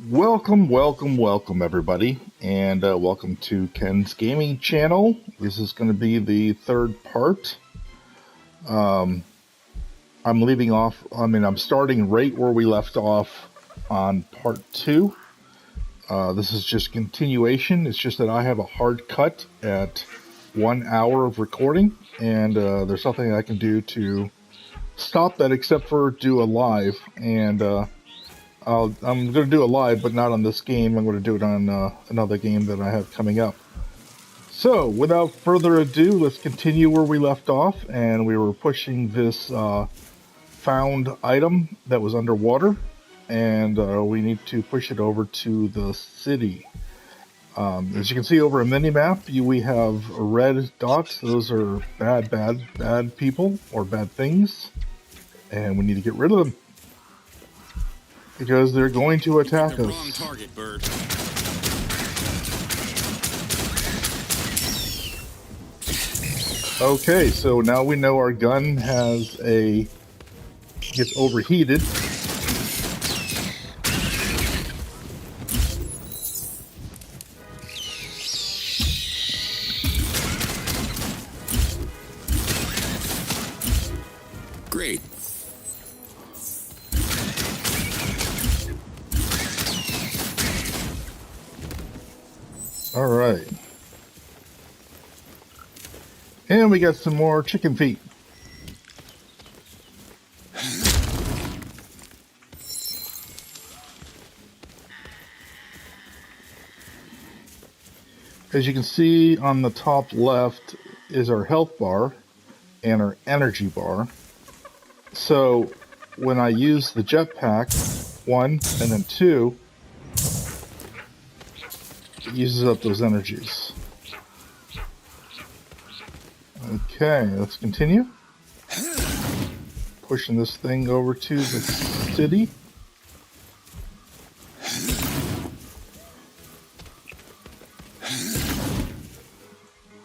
Welcome, everybody, and welcome to Ken's Gaming Channel. This is going to be the third part. I'm starting right where we left off on part 2. This is just continuation. It's just that I have a hard cut at 1 hour of recording, and there's nothing I can do to stop that except for do a live, and I'm going to do it live, but not on this game. I'm going to do it on another game that I have coming up. So, without further ado, let's continue where we left off, and we were pushing this found item that was underwater, and we need to push it over to the city. As you can see over a mini-map, we have red dots. Those are bad people, or bad things, and we need to get rid of them. Because they're going to attack us. Wrong target, bird. Okay, so now we know our gun gets overheated. Great. Alright. And we got some more chicken feet. As you can see on the top left is our health bar and our energy bar. So when I use the jetpack, 1 and then 2, it uses up those energies. Okay, let's continue. Pushing this thing over to the city.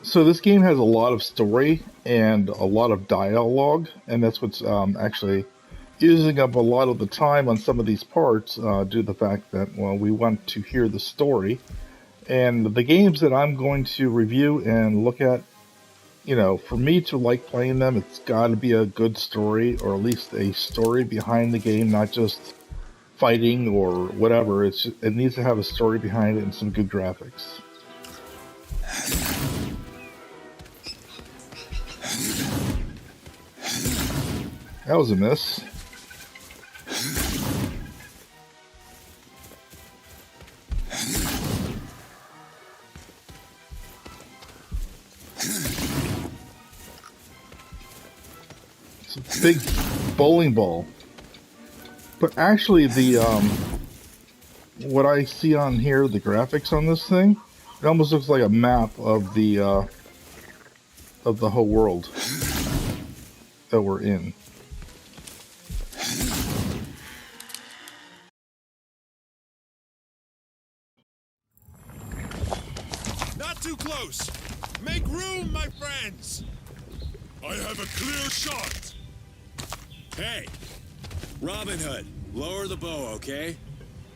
So this game has a lot of story and a lot of dialogue, and that's what's actually using up a lot of the time on some of these parts due to the fact that, well, we want to hear the story. And the games that I'm going to review and look at, you know, for me to like playing them, it's got to be a good story, or at least a story behind the game, not just fighting or whatever. It needs to have a story behind it and some good graphics. That was a miss. It's a big bowling ball. But actually the what I see on here, the graphics on this thing, it almost looks like a map of the whole world that we're in. Not too close! Make room, my friends! I have a clear shot! Hey, Robin Hood, lower the bow, okay?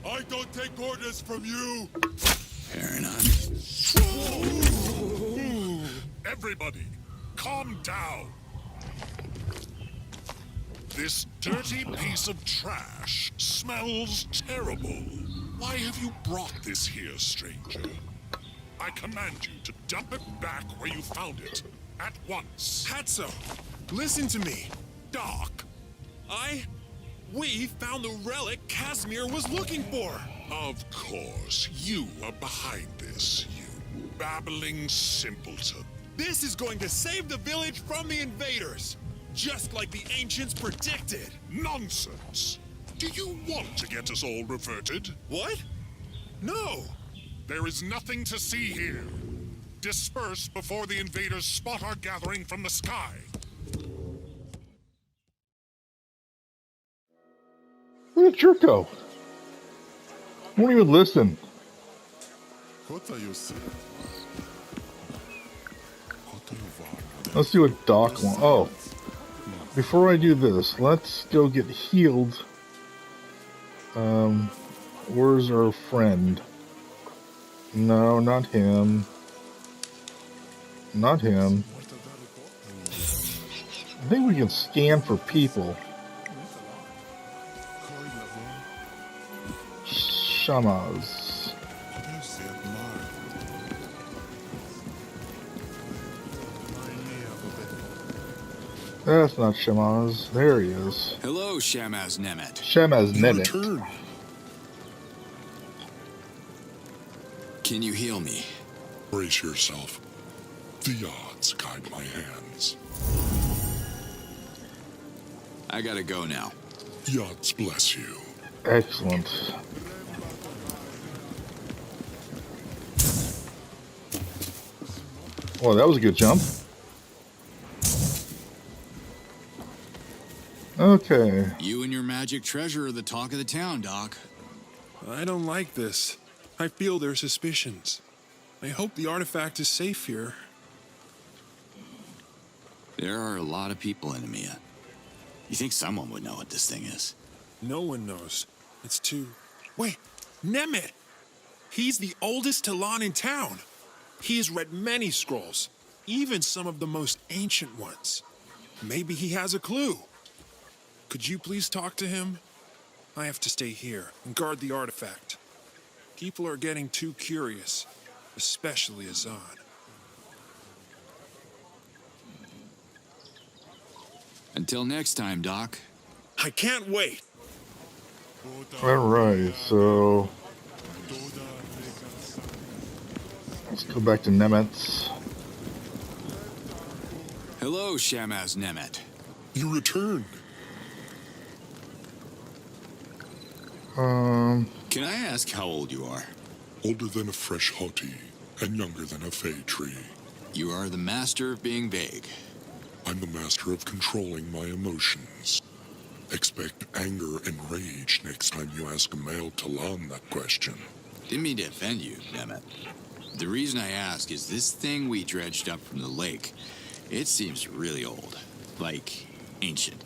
I don't take orders from you! Fair enough. Everybody, calm down! This dirty piece of trash smells terrible. Why have you brought this here, stranger? I command you to dump it back where you found it, at once. Hatso, listen to me. Doc, We found the relic Casimir was looking for. of course, you are behind this, you babbling simpleton. This is going to save the village from the invaders, just like the ancients predicted. Nonsense! Do you want to get us all reverted? What? No. There is nothing to see here. Disperse before the invaders spot our gathering from the sky. Look at Jerko. Won't even listen. What are you saying? Let's see what Doc wants. Oh, before I do this, let's go get healed. Where's our friend? No, not him. Not him. I think we can scan for people. Shamas. That's not Shamaz. There he is. Hello, Shamaz Nemet. Shamaz You Nemet. return. Can you heal me? Brace yourself. The Yods guide my hands. I gotta go now. Yods bless you. Excellent. Oh, that was a good jump. Okay. You and your magic treasure are the talk of the town, Doc. I don't like this. I feel their suspicions. I hope the artifact is safe here. There are a lot of people in EMEA. You think someone would know what this thing is? No one knows. It's too... Wait, Nemet! He's the oldest Talan in town. He has read many scrolls, even some of the most ancient ones. Maybe he has a clue. Could you please talk to him? I have to stay here and guard the artifact. People are getting too curious, especially Azan. Until next time, Doc. I can't wait! Alright, so... let's go back to Nemet's. Hello, Shamaz Nemet. You return. Can I ask how old you are? Older than a fresh hoti, and younger than a fey tree. You are the master of being vague. I'm the master of controlling my emotions. Expect anger and rage next time you ask a male Talan that question. Didn't mean to offend you, Nemet. The reason I ask is this thing we dredged up from the lake, it seems really old. Like, ancient.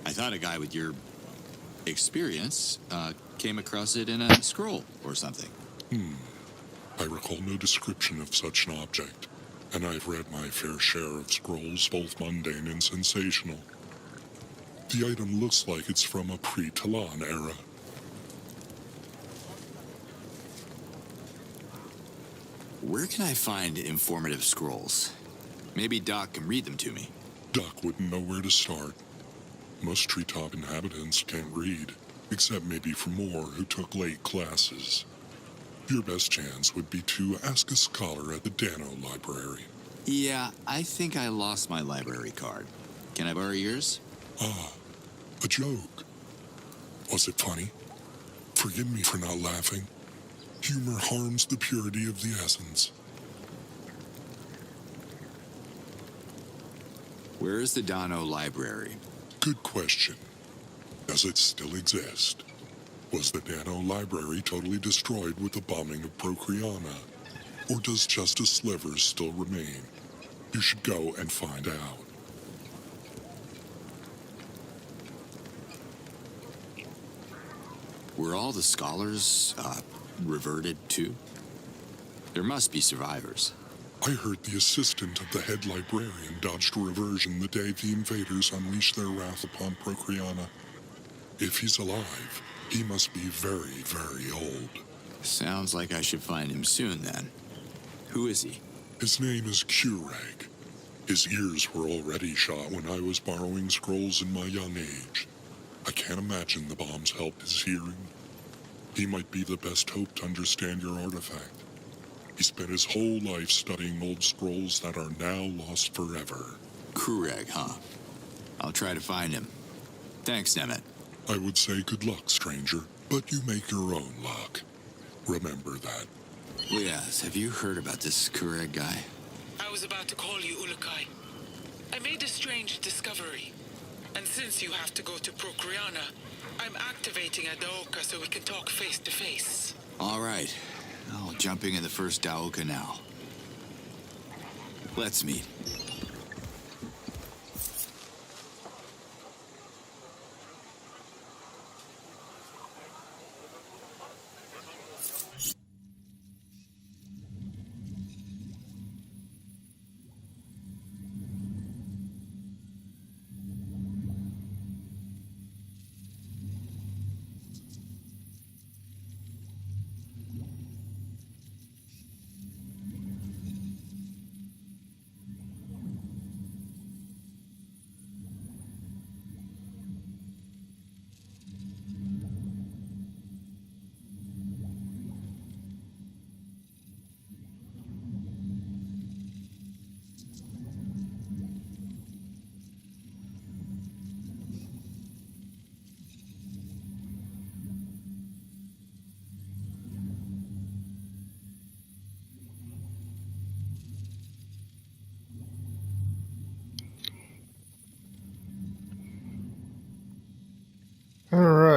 I thought a guy with your experience came across it in a scroll or something. I recall no description of such an object, and I've read my fair share of scrolls, both mundane and sensational. The item looks like it's from a pre-Talan era. Where can I find informative scrolls? Maybe Doc can read them to me. Doc wouldn't know where to start. Most treetop inhabitants can't read, except maybe for more who took late classes. Your best chance would be to ask a scholar at the Dano Library. Yeah, I think I lost my library card. Can I borrow yours? Ah, a joke. Was it funny? Forgive me for not laughing. Humor harms the purity of the essence. Where is the Dano Library? Good question. Does it still exist? Was the Dano Library totally destroyed with the bombing of Procreana? Or does just a sliver still remain? You should go and find out. Were all the scholars, reverted too? There must be survivors. I heard the assistant of the head librarian dodged a reversion the day the invaders unleashed their wrath upon Procreana. If he's alive, he must be very, very old. Sounds like I should find him soon, then. Who is he? His name is Kureg. His ears were already shot when I was borrowing scrolls in my young age. I can't imagine the bombs helped his hearing. He might be the best hope to understand your artifact. He spent his whole life studying old scrolls that are now lost forever. Kureg, huh? I'll try to find him. Thanks, Nemet. I would say good luck, stranger, but you make your own luck. Remember that. Yes, have you heard about this Kureg guy? I was about to call you Ulukai. I made a strange discovery. And since you have to go to Procreana, I'm activating Adaoka so we can talk face to face. All right. Oh, jumping in the first Daoka now. Let's meet.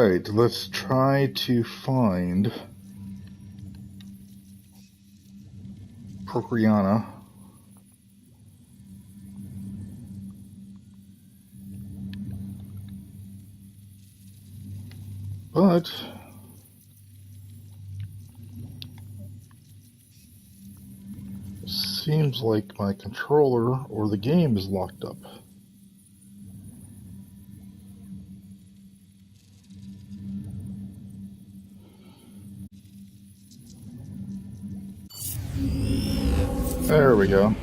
Alright, let's try to find Procreana. But seems like my controller or the game is locked up. There we go.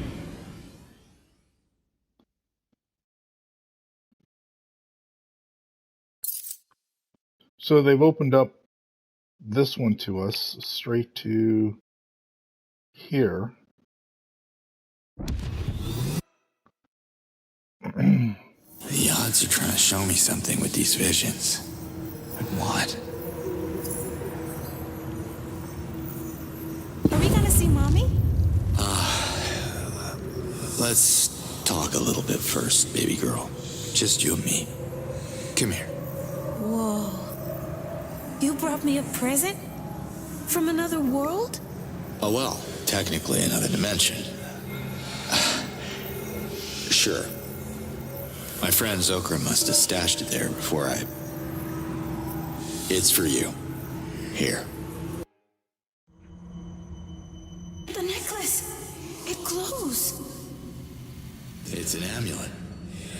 So they've opened up this one to us straight to here. The Yods are trying to show me something with these visions. But what? Are we gonna see Mommy? Let's talk a little bit first, baby girl. Just you and me. Come here. Whoa. You brought me a present? From another world? Oh, well, technically another dimension. Sure. My friend Zokra must have stashed it there before I... It's for you. Here. The necklace. It glows. It's an amulet.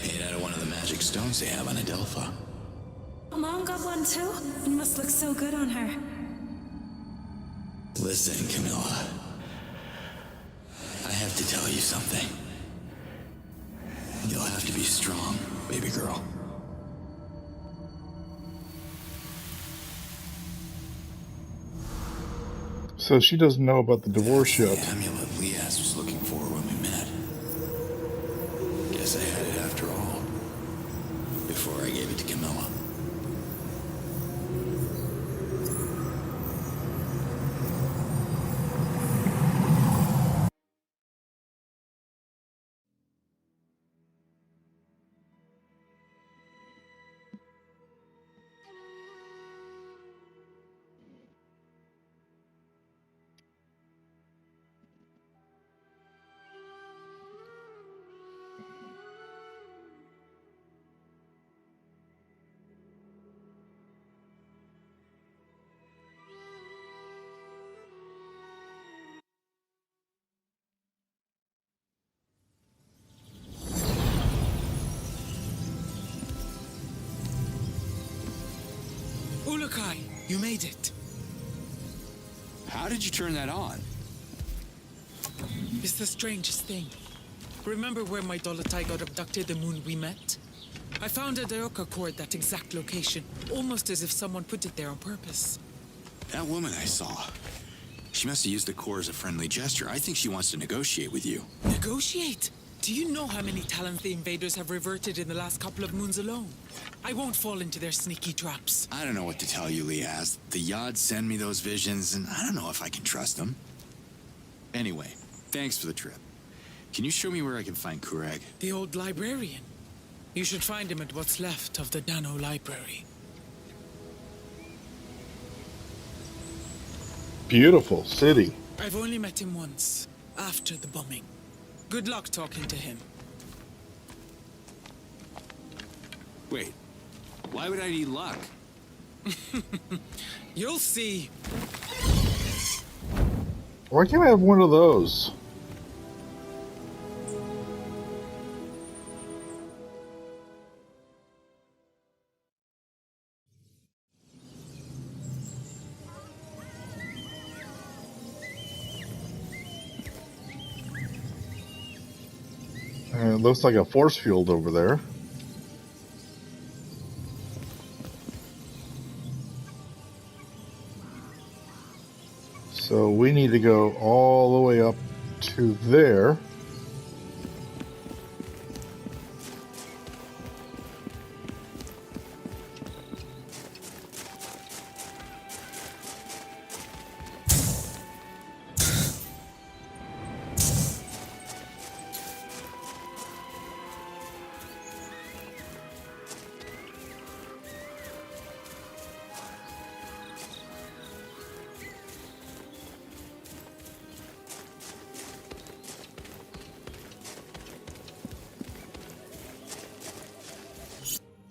Made out of one of the magic stones they have on Adelpha. Mom got one too? It must look so good on her. Listen, Camilla. I have to tell you something. You'll have to be strong, baby girl. So she doesn't know about the divorce That's yet. the amulet Lias was looking for when we met. Guess I had it after all. Before I gave it to Camilla. Ulukai, you made it. How did you turn that on? It's the strangest thing. Remember where my Dolotai got abducted the moon we met? I found a Daoka core at that exact location, almost as if someone put it there on purpose. That woman I saw. She must have used the core as a friendly gesture. I think she wants to negotiate with you. Negotiate? Do you know how many Talans the invaders have reverted in the last couple of moons alone? I won't fall into their sneaky traps. I don't know what to tell you, Lias. The Yods send me those visions, and I don't know if I can trust them. Anyway, thanks for the trip. Can you show me where I can find Kureg? The old librarian. You should find him at what's left of the Dano Library. Beautiful city. I've only met him once, after the bombing. Good luck talking to him. Wait, why would I need luck? You'll see. Why can't I have one of those? It looks like a force field over there. So we need to go all the way up to there.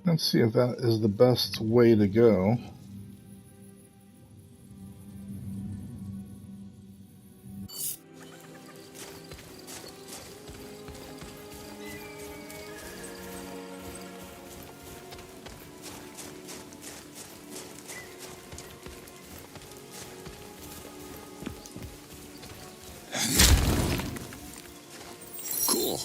Let's see if that is the best way to go. Cool.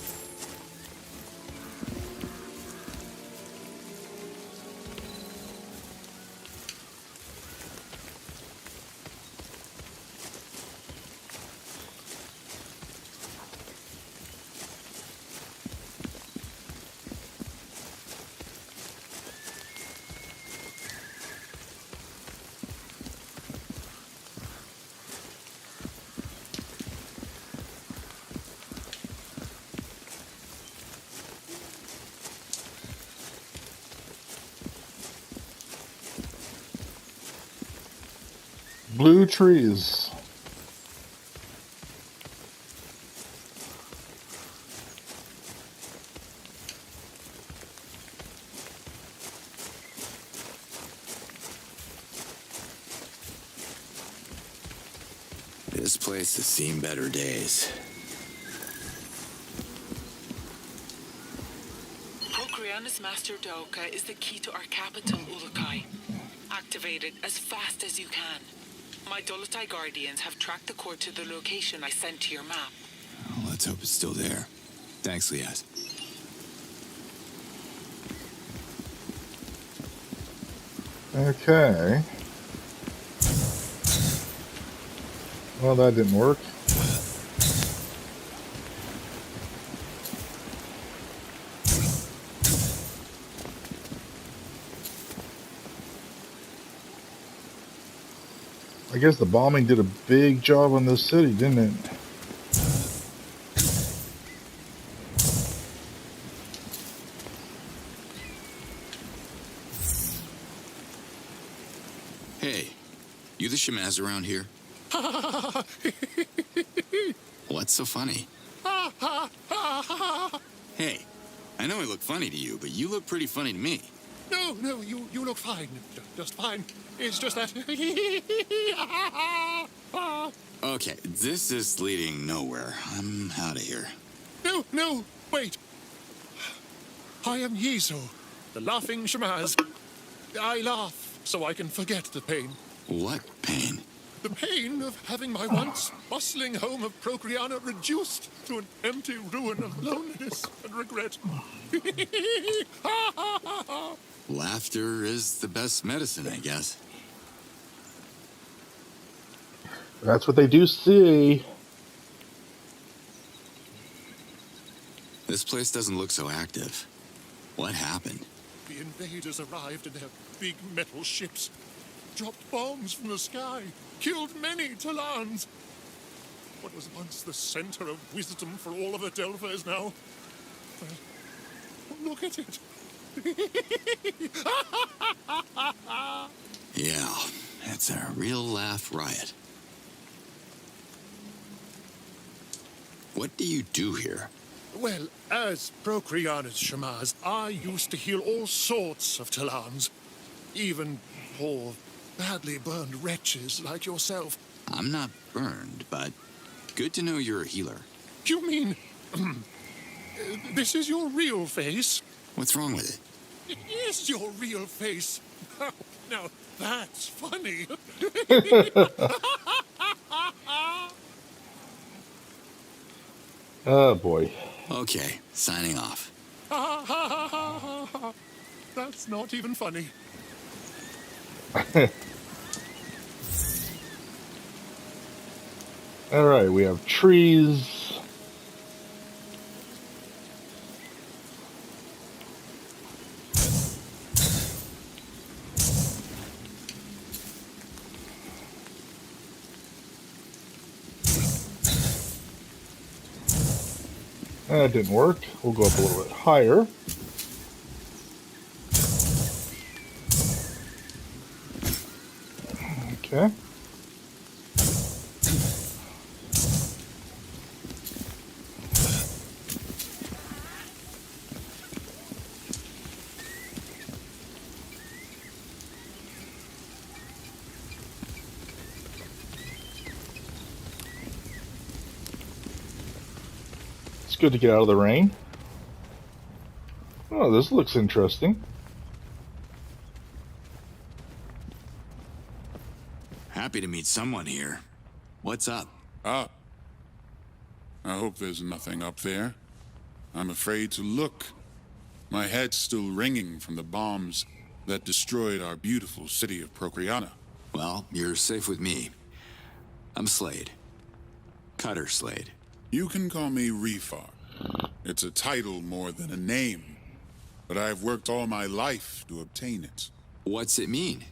Blue trees. This place has seen better days. Procreana's Master Daoka is the key to our capital, Ulukai. Activate it as fast as you can. My Dolotai Guardians have tracked the core to the location I sent to your map. Well, let's hope it's still there. Thanks, Liaz. Okay. Well, that didn't work. I guess the bombing did a big job on this city, didn't it? Hey, you the Shamaz around here? What's so funny? Hey, I know I look funny to you, but you look pretty funny to me. No, you look fine. Just fine. It's just that... Okay, this is leading nowhere. I'm out of here. No, wait. I am Yizo, the laughing Shamaz. I laugh so I can forget the pain. What pain? The pain of having my once bustling home of Procreana reduced to an empty ruin of loneliness and regret. Laughter is the best medicine, I guess. That's what they do see. This place doesn't look so active. What happened? The invaders arrived in their big metal ships, dropped bombs from the sky, killed many Talans. What was once the center of wisdom for all of Adelpha is now... Well, look at it. Yeah, it's a real laugh riot. What do you do here? Well, as Procreana's Shamaz, I used to heal all sorts of Talans. Even poor, badly burned wretches like yourself. I'm not burned, but good to know you're a healer. You mean... this is your real face? What's wrong with it? It is your real face. Now, that's funny. Oh, boy. Okay, signing off. That's not even funny. All right, we have trees. That didn't work. We'll go up a little bit higher. Okay. good to get out of the rain. Oh, this looks interesting. Happy to meet someone here. What's up? Ah. I hope there's nothing up there. I'm afraid to look. My head's still ringing from the bombs that destroyed our beautiful city of Procreana. Well, you're safe with me. I'm Slade. Cutter Slade. You can call me Refar. It's a title more than a name, but I've worked all my life to obtain it. What's it mean?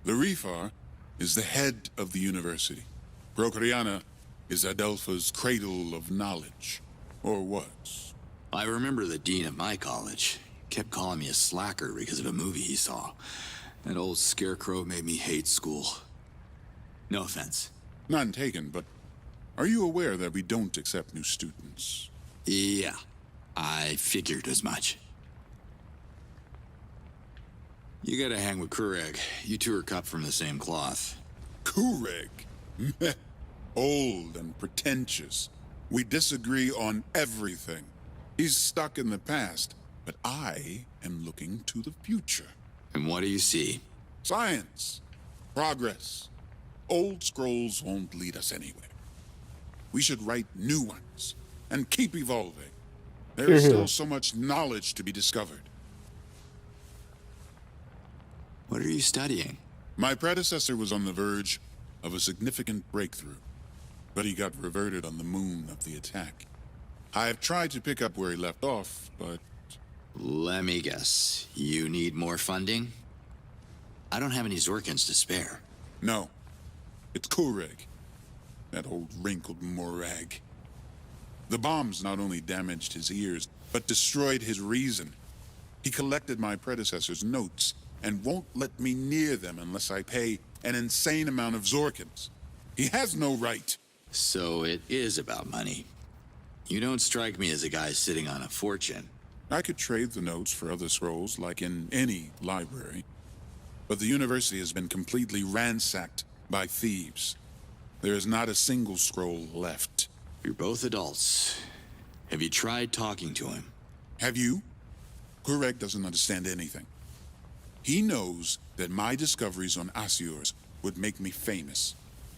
The Refar is the head of the university. Procreana is Adelpha's cradle of knowledge, or was. I remember the dean of my college kept calling me a slacker because of a movie he saw. That old scarecrow made me hate school. No offense. None taken, but are you aware that we don't accept new students? Yeah, I figured as much. You gotta hang with Kureg. You two are cut from the same cloth. Kureg? Meh. Old and pretentious. We disagree on everything. He's stuck in the past, but I am looking to the future. And what do you see? Science. Progress. Old scrolls won't lead us anywhere. We should write new ones and keep evolving. There is still so much knowledge to be discovered. What are you studying? My predecessor was on the verge of a significant breakthrough, but he got reverted on the moon of the attack. I have tried to pick up where he left off, but... Let me guess. You need more funding? I don't have any Zorkins to spare. No. It's Kureg. That old wrinkled morag. The bombs not only damaged his ears, but destroyed his reason. He collected my predecessor's notes and won't let me near them unless I pay an insane amount of Zorkins. He has no right. So it is about money. You don't strike me as a guy sitting on a fortune. I could trade the notes for other scrolls, like in any library. But the university has been completely ransacked by thieves. There is not a single scroll left. You're both adults. Have you tried talking to him? Have you? Kureg doesn't understand anything. He knows that my discoveries on Asiors would make me famous.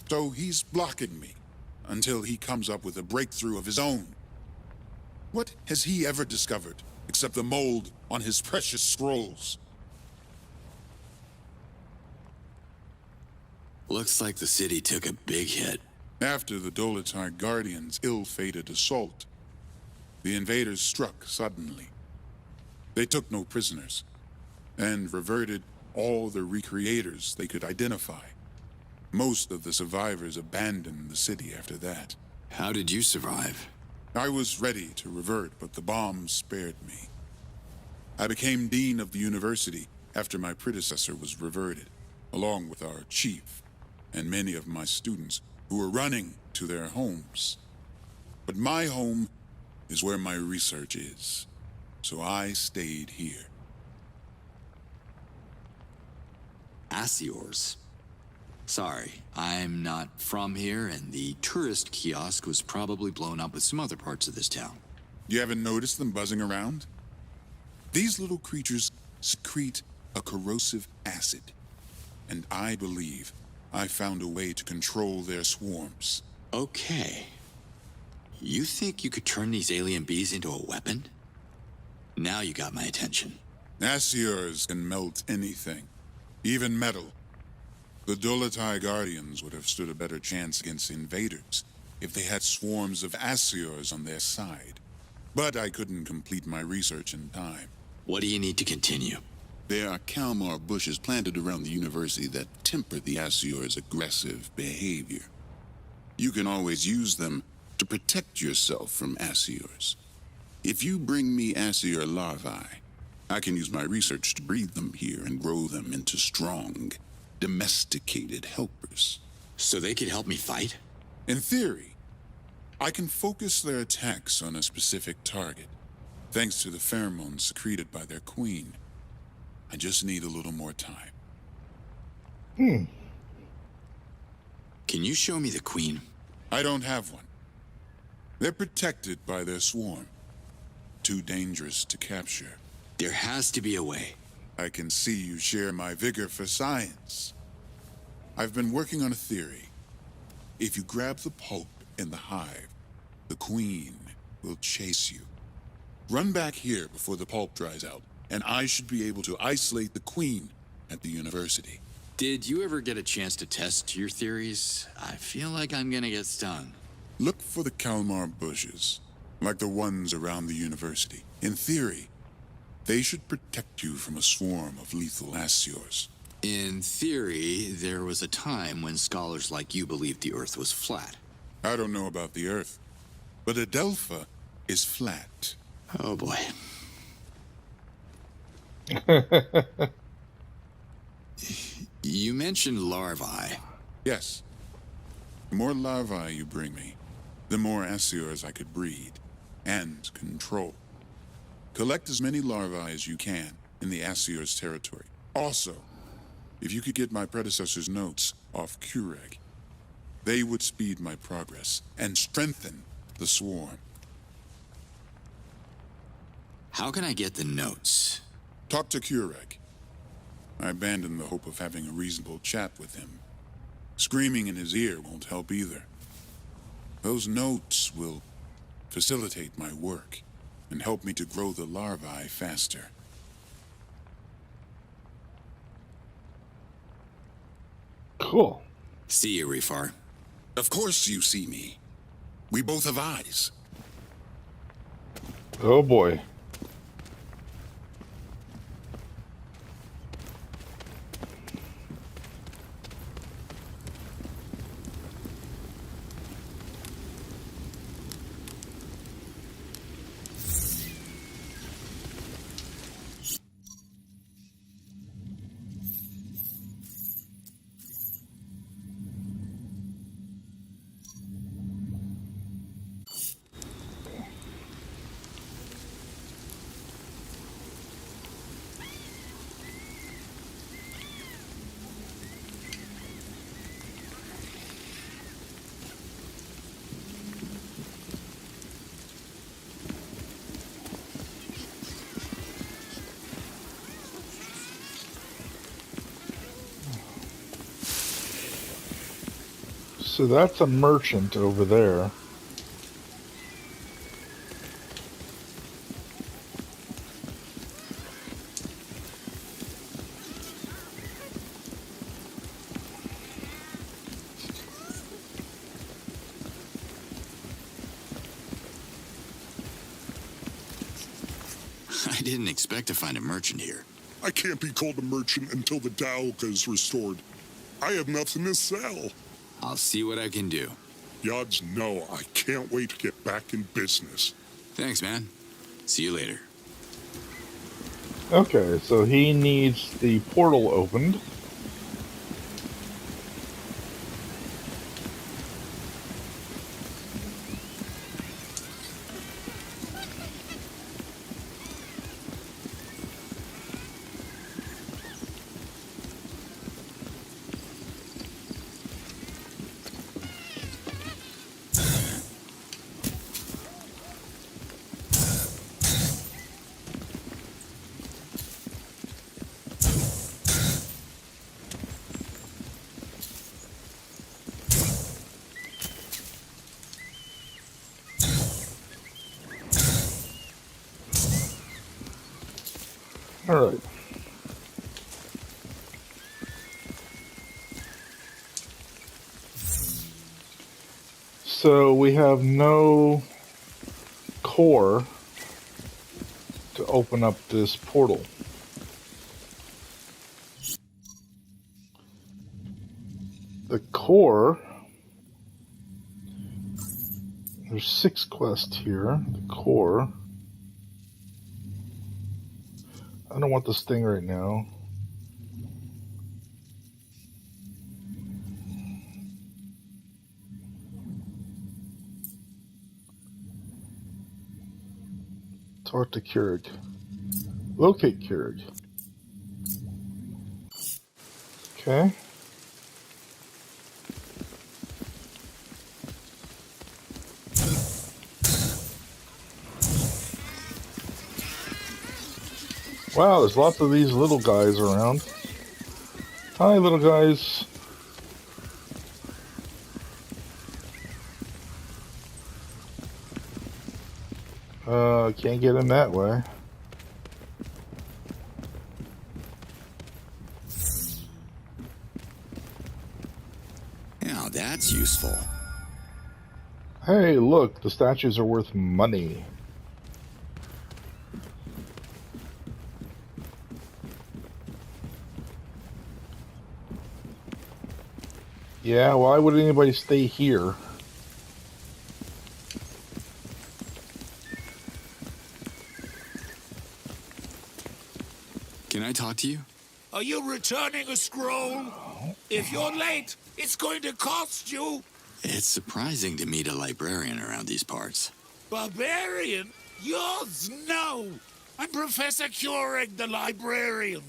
So he's blocking me until he comes up with a breakthrough of his own. What has he ever discovered except the mold on his precious scrolls? Looks like the city took a big hit. After the Dolotar Guardians' ill-fated assault, the invaders struck suddenly. They took no prisoners, and reverted all the recreators they could identify. Most of the survivors abandoned the city after that. How did you survive? I was ready to revert, but the bombs spared me. I became dean of the university after my predecessor was reverted, along with our chief and many of my students who were running to their homes. But my home is where my research is, so I stayed here. Asiors. Sorry, I'm not from here, and the tourist kiosk was probably blown up with some other parts of this town. You haven't noticed them buzzing around? These little creatures secrete a corrosive acid, and I believe I found a way to control their swarms. Okay. You think you could turn these alien bees into a weapon? Now you got my attention. Asiors can melt anything, even metal. The Dolotai Guardians would have stood a better chance against invaders if they had swarms of Asiors on their side. But I couldn't complete my research in time. What do you need to continue? There are Kalmar bushes planted around the university that temper the Asior's aggressive behavior. You can always use them to protect yourself from Asiors. If you bring me Asior larvae, I can use my research to breed them here and grow them into strong, domesticated helpers. So they could help me fight? In theory, I can focus their attacks on a specific target, thanks to the pheromones secreted by their queen. I just need a little more time. Can you show me the queen? I don't have one. They're protected by their swarm. too dangerous to capture. There has to be a way. I can see you share my vigor for science. I've been working on a theory. If you grab the pulp in the hive, the queen will chase you. Run back here before the pulp dries out, and I should be able to isolate the queen at the university. Did you ever get a chance to test your theories? I feel like I'm gonna get stung. Look for the Kalmar bushes, like the ones around the university. In theory, they should protect you from a swarm of lethal Asiors. In theory, there was a time when scholars like you believed the Earth was flat. I don't know about the Earth, but Adelpha is flat. Oh boy. You mentioned larvae. Yes. The more larvae you bring me, the more Asiors I could breed and control. Collect as many larvae as you can in the Asiors' territory. Also, if you could get my predecessor's notes off Kureg, they would speed my progress and strengthen the swarm. How can I get the notes? Talk to Kureg. I abandoned the hope of having a reasonable chat with him. Screaming in his ear won't help either. Those notes will facilitate my work and help me to grow the larvae faster. Cool. See you, Refar. Of course you see me. We both have eyes. Oh boy. So that's a merchant over there. I didn't expect to find a merchant here. I can't be called a merchant until the Dalka is restored. I have nothing to sell. I'll see what I can do. Yods, no, I can't wait to get back in business. Thanks, man. See you later. Okay, so he needs the portal opened. All right. So we have no core to open up this portal. The core, there's 6 quests here. The core. I don't want this thing right now. Talk to Keurig. Locate Keurig. Okay. Wow, there's lots of these little guys around. Hi, little guys. Can't get in that way. Now that's useful. Hey, look, the statues are worth money. Yeah, why would anybody stay here? Can I talk to you? Are you returning a scroll? If you're late, it's going to cost you. It's surprising to meet a librarian around these parts. Barbarian? Yods, no. I'm Professor Keurig, the librarian.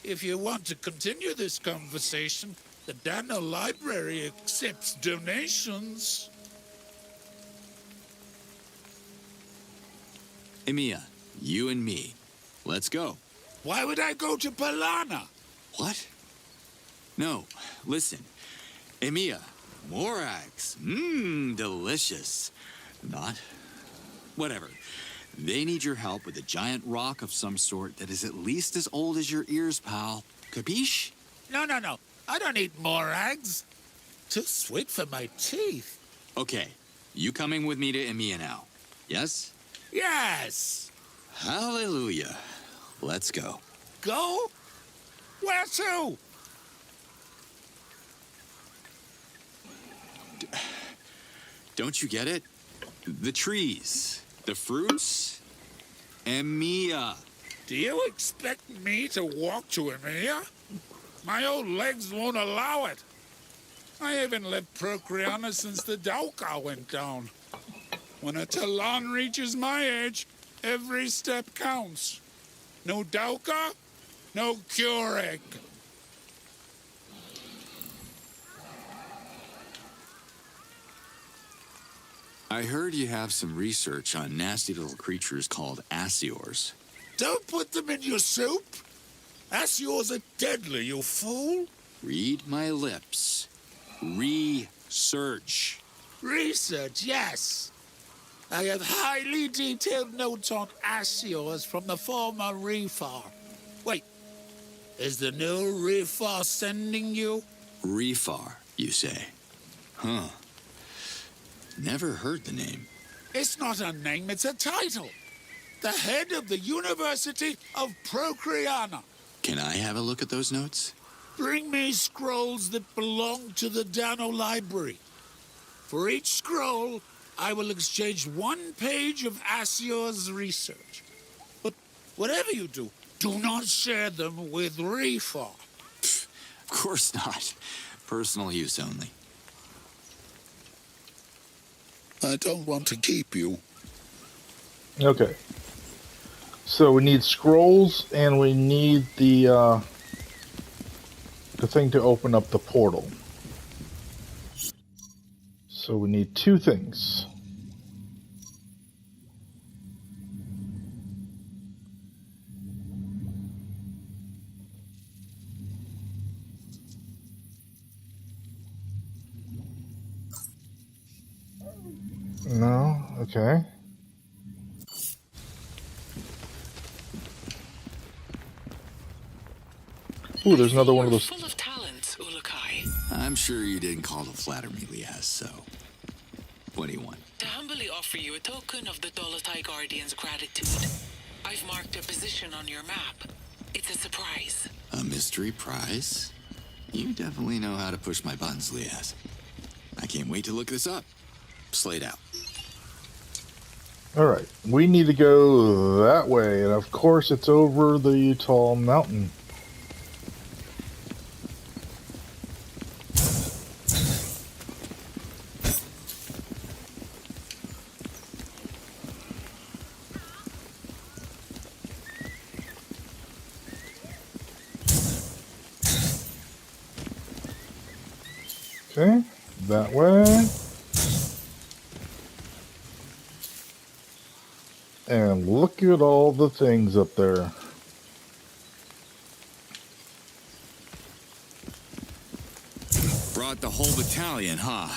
If you want to continue this conversation, the Dano Library accepts donations. Emiya, you and me. Let's go. Why would I go to Palana? What? No, listen. Emiya, Morax. Delicious. Not? Whatever. They need your help with a giant rock of some sort that is at least as old as your ears, pal. Capiche? No. I don't eat morags. Too sweet for my teeth. Okay, you coming with me to Emiya now? Yes? Yes. Hallelujah. Let's go. Go? Where to? Don't you get it? The trees, the fruits, Emiya. Do you expect me to walk to Emiya? My old legs won't allow it. I haven't left Procreana since the Dauka went down. When a Talan reaches my age, every step counts. No Dauka, no Keurig. I heard you have some research on nasty little creatures called Asiors. Don't put them in your soup. Asiors are deadly, you fool. Read my lips. Research. Research, yes. I have highly detailed notes on Asiors from the former Refar. Wait, is the new Refar sending you? Refar, you say? Huh. Never heard the name. It's not a name, it's a title. The head of the University of Procreana. Can I have a look at those notes? Bring me scrolls that belong to the Dano Library. For each scroll, I will exchange 1 page of Asior's research. But whatever you do, do not share them with Refar. Of course not. Personal use only. I don't want to keep you. Okay. So we need scrolls, and we need the thing to open up the portal. So we need 2 things. No? Okay. Ooh, there's another one of those. Full of talent, Ulukai. I'm sure you didn't call to flatter me, Lias, so... What do you want? To humbly offer you a token of the Dolotai Guardian's gratitude. I've marked a position on your map. It's a surprise. A mystery prize? You definitely know how to push my buttons, Lias. I can't wait to look this up. Slate out. Alright, we need to go that way, and of course it's over the tall mountain. Okay, that way. And look at all the things up there. the whole battalion, huh?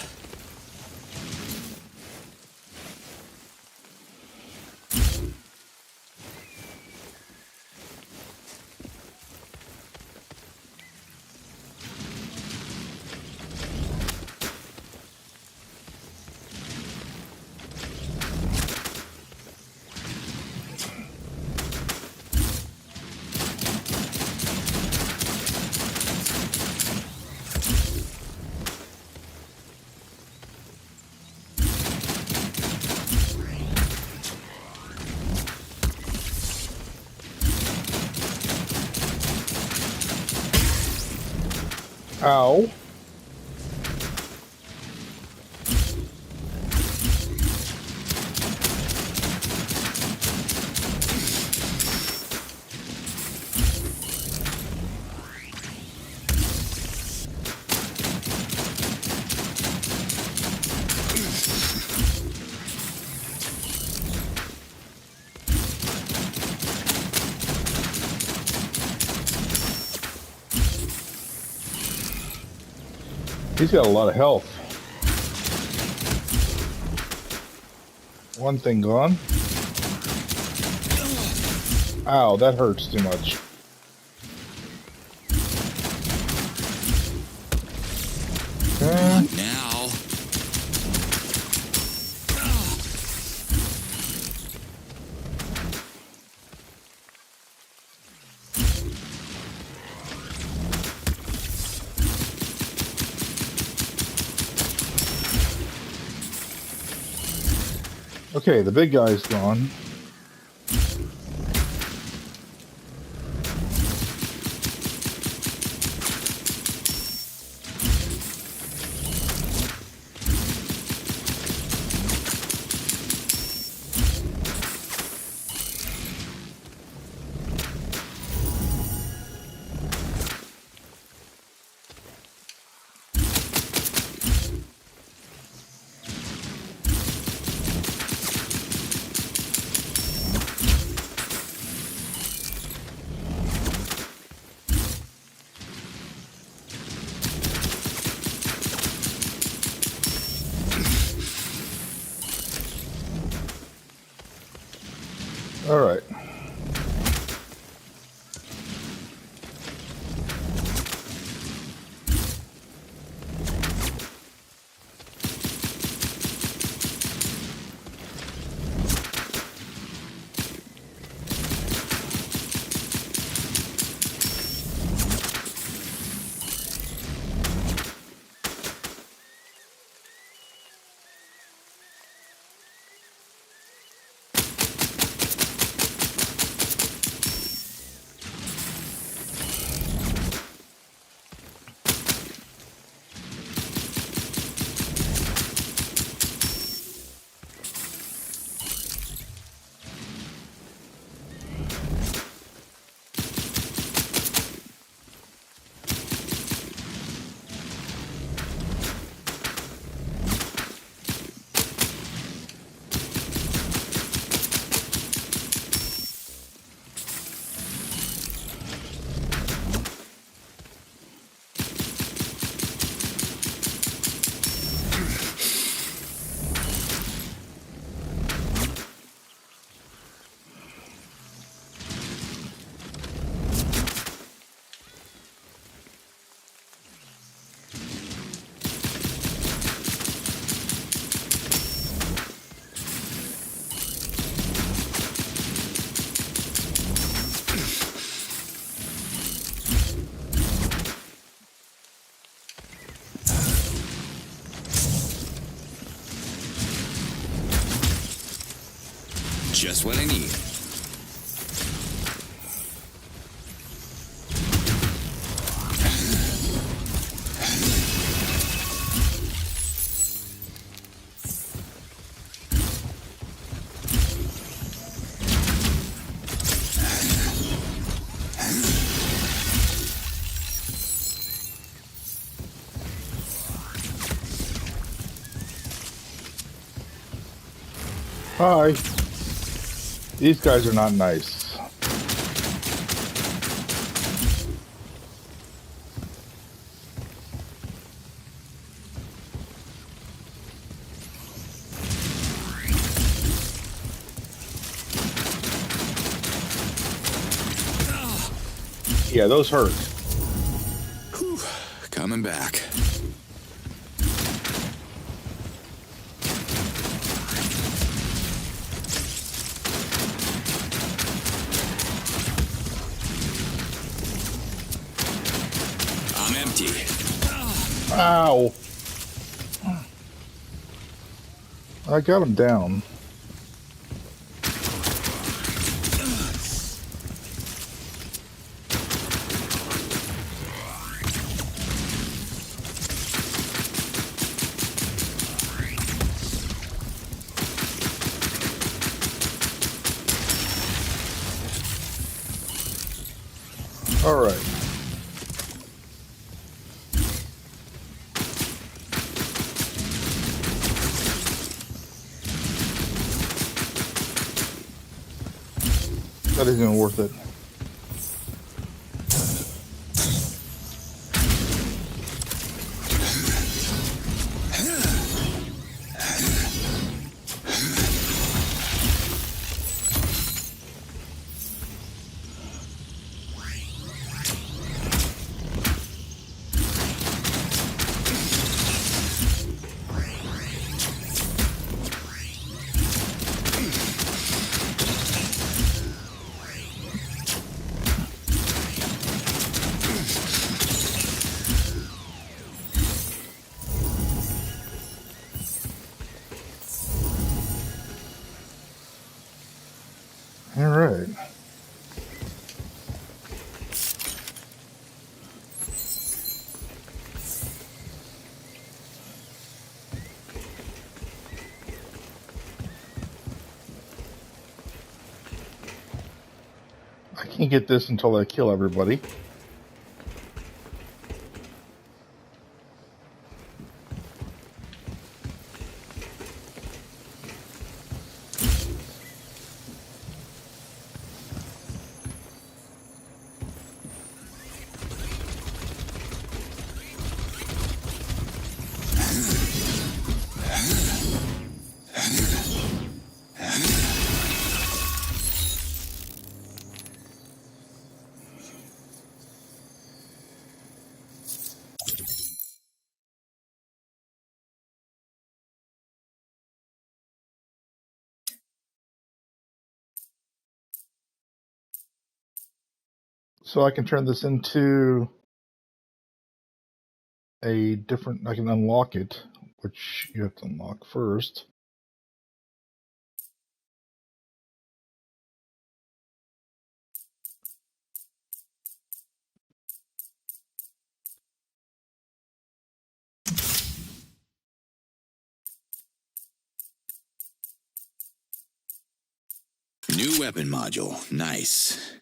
Ow. He's got a lot of health. One thing gone. Ow, that hurts too much. Okay. Now. Okay, the big guy's gone. All right. Just what I need. Hi. These guys are not nice. Yeah, those hurt. Whew, coming back. I'm empty. Ow! I got him down. All right. That isn't worth it. All right. I can't get this until I kill everybody. So I can turn this into a different, I can unlock it, which you have to unlock first. New weapon module. Nice.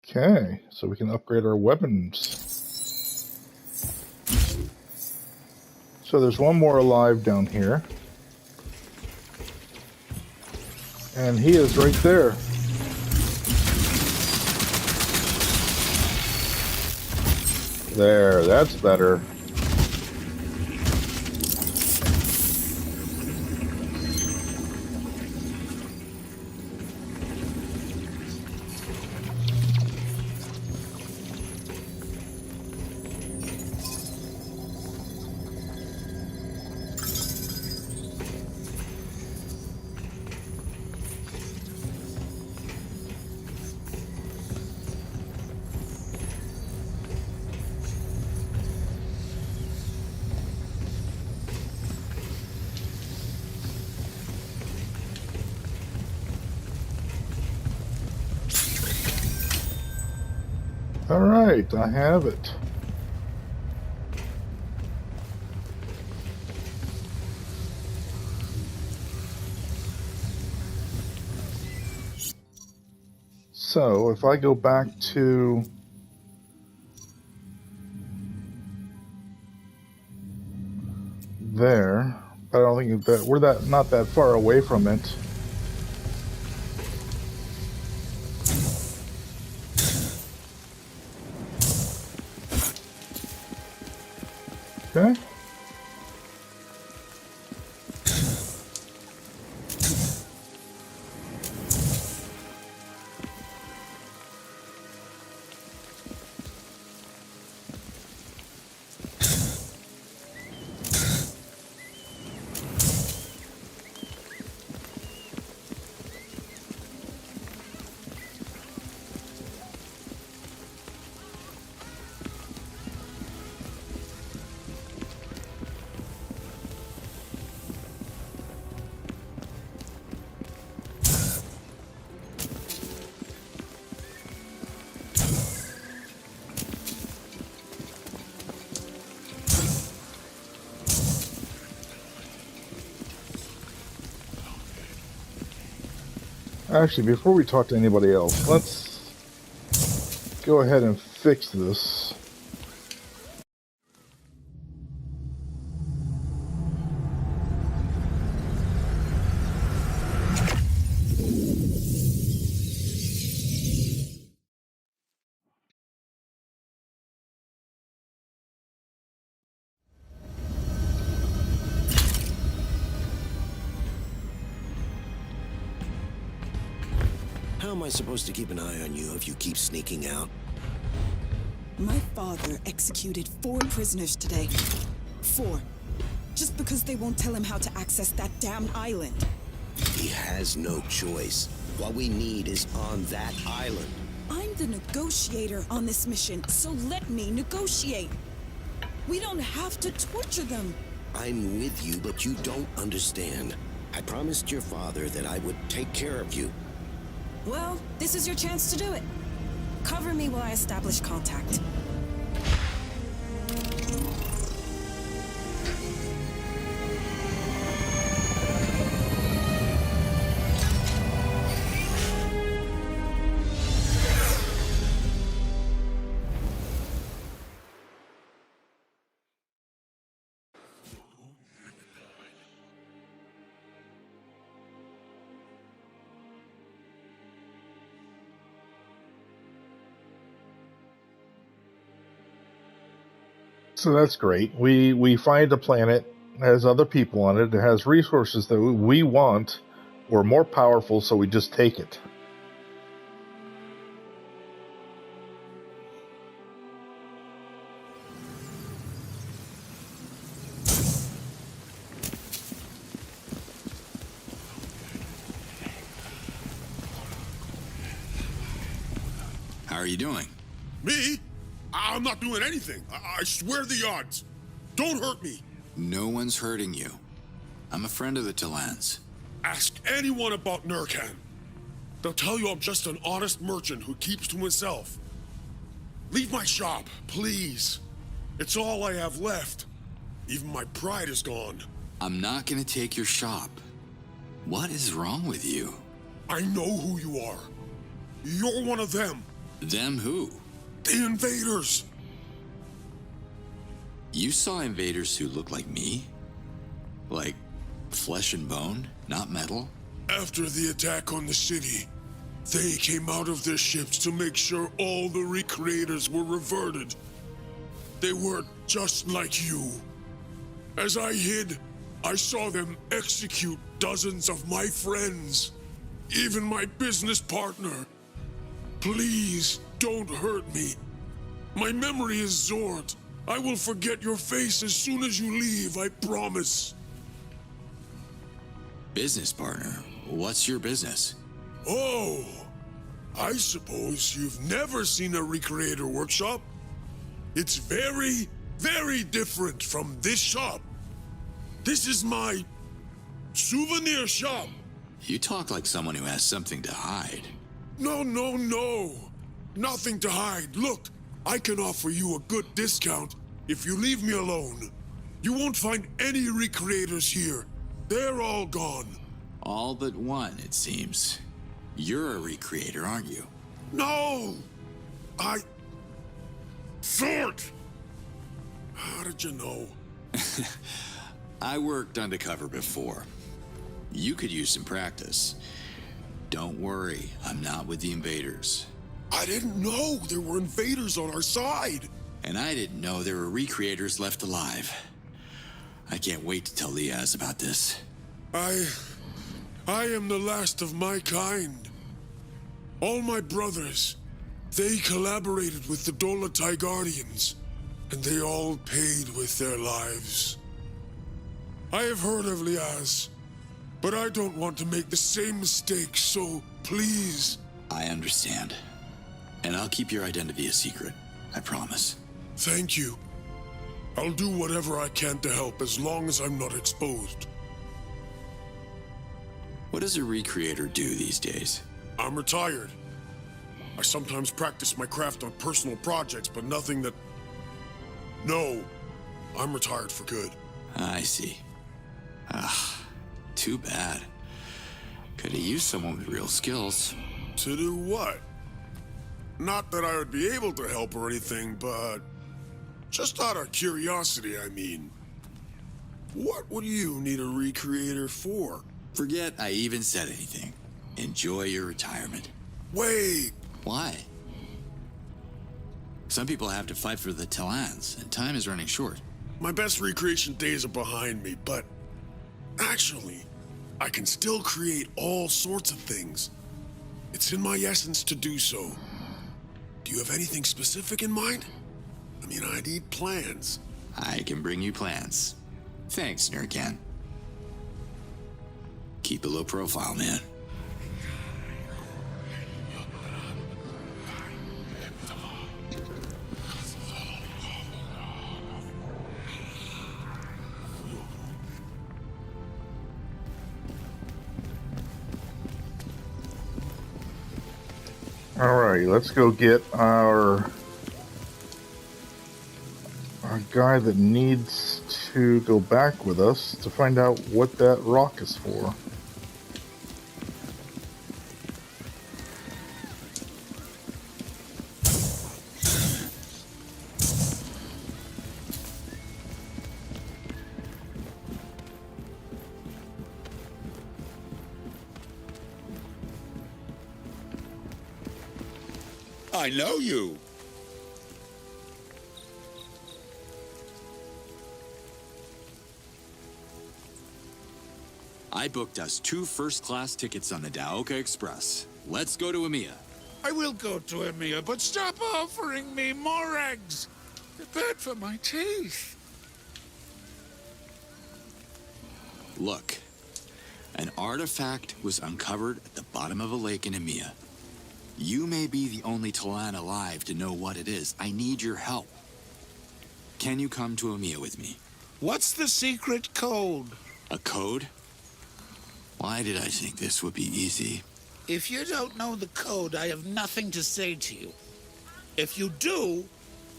Okay, so we can upgrade our weapons. So there's one more alive down here. And he is right there. There, that's better. All right, I have it. So if I go back to there, but I don't think that we're not that far away from it. Okay. Actually, before we talk to anybody else, let's go ahead and fix this. How am I supposed to keep an eye on you if you keep sneaking out? My father executed 4 prisoners today. 4. Just because they won't tell him how to access that damn island. He has no choice. What we need is on that island. I'm the negotiator on this mission, so let me negotiate. We don't have to torture them. I'm with you, but you don't understand. I promised your father that I would take care of you. Well, this is your chance to do it. Cover me while I establish contact. So that's great. We find a planet, has other people on it, it has resources that we want. We're more powerful, so we just take it. How are you doing? Me? I'm not doing anything. I swear the odds. Don't hurt me. No one's hurting you. I'm a friend of the Talans. Ask anyone about Nurkan. They'll tell you I'm just an honest merchant who keeps to himself. Leave my shop, please. It's all I have left. Even my pride is gone. I'm not gonna take your shop. What is wrong with you? I know who you are. You're one of them. Them who? The invaders. You saw invaders who look like me? Like flesh and bone, not metal? After the attack on the city, they came out of their ships to make sure all the recreators were reverted. They were just like you. As I hid, I saw them execute dozens of my friends, even my business partner. Please don't hurt me. My memory is Zord. I will forget your face as soon as you leave, I promise. Business partner? What's your business? Oh, I suppose you've never seen a recreator workshop? It's very, very different from this shop. This is my souvenir shop. You talk like someone who has something to hide. No. Nothing to hide. Look, I can offer you a good discount if you leave me alone. You won't find any recreators here. They're all gone. All but one, it seems. You're a recreator, aren't you? No! Sort! How did you know? I worked undercover before. You could use some practice. Don't worry, I'm not with the invaders. I didn't know there were invaders on our side. And I didn't know there were recreators left alive. I can't wait to tell Liaz about this. I am the last of my kind. All my brothers, they collaborated with the Dolotai Guardians, and they all paid with their lives. I have heard of Liaz, but I don't want to make the same mistake, so please. I understand. And I'll keep your identity a secret, I promise. Thank you. I'll do whatever I can to help as long as I'm not exposed. What does a recreator do these days? I'm retired. I sometimes practice my craft on personal projects, but nothing that... No, I'm retired for good. I see. Ah, too bad. Could have used someone with real skills. To do what? Not that I would be able to help or anything, but... just out of curiosity, I mean. What would you need a recreator for? Forget I even said anything. Enjoy your retirement. Wait! Why? Some people have to fight for the Talans, and time is running short. My best recreation days are behind me, but... actually, I can still create all sorts of things. It's in my essence to do so. Do you have anything specific in mind? I mean, I need plans. I can bring you plans. Thanks, Nurkan. Keep a low profile, man. Alright, let's go get our guy that needs to go back with us to find out what that rock is for. I know you. I booked us 2 first-class tickets on the Daoka Express. Let's go to EMEA. I will go to EMEA, but stop offering me more eggs. They're bad for my teeth. Look, an artifact was uncovered at the bottom of a lake in EMEA. You may be the only Talan alive to know what it is. I need your help. Can you come to EMEA with me? What's the secret code? A code? Why did I think this would be easy? If you don't know the code, I have nothing to say to you. If you do,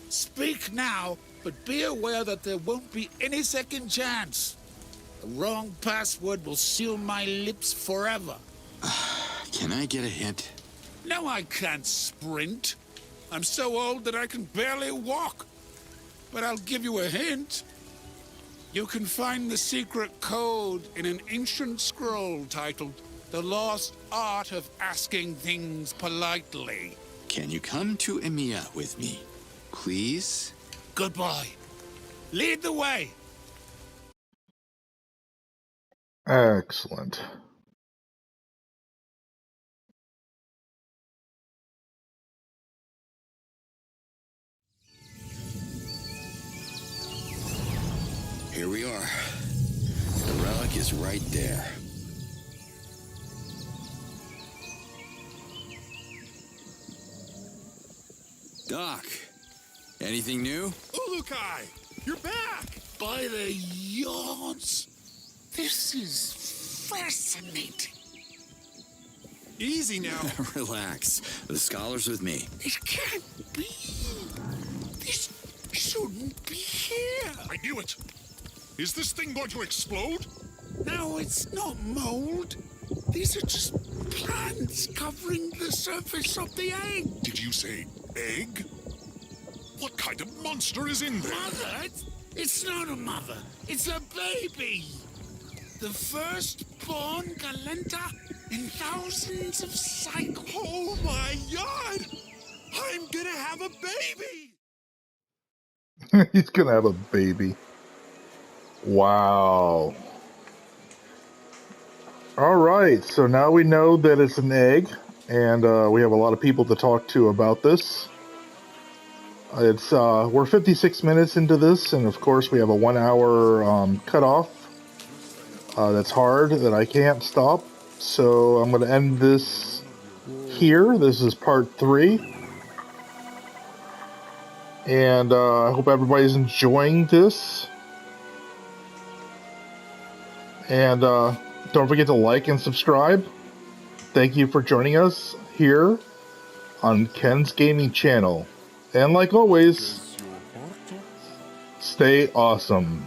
speak now, but be aware that there won't be any second chance. The wrong password will seal my lips forever. Can I get a hint? No, I can't sprint. I'm so old that I can barely walk. But I'll give you a hint. You can find the secret code in an ancient scroll titled The Lost Art of Asking Things Politely. Can you come to EMEA with me, please? Goodbye. Lead the way. Excellent. Here we are. The relic is right there. Doc, anything new? Ulukai, you're back! By the Yods. This is fascinating. Easy now. Relax. The scholar's with me. It can't be. This shouldn't be here. I knew it. Is this thing going to explode? No, it's not mold. These are just plants covering the surface of the egg. Did you say egg? What kind of monster is in there? Mother? It's not a mother. It's a baby. The firstborn Galenta in thousands of cycles. Oh my God! I'm gonna have a baby! He's gonna have a baby. Wow. Alright, so now we know that it's an egg, and we have a lot of people to talk to about this. It's we're 56 minutes into this, and of course we have a 1 hour cutoff. That's hard, that I can't stop. So I'm going to end this here. This is part 3. And I hope everybody's enjoying this. And don't forget to like and subscribe. Thank you for joining us here on Ken's Gaming Channel. And like always, stay awesome.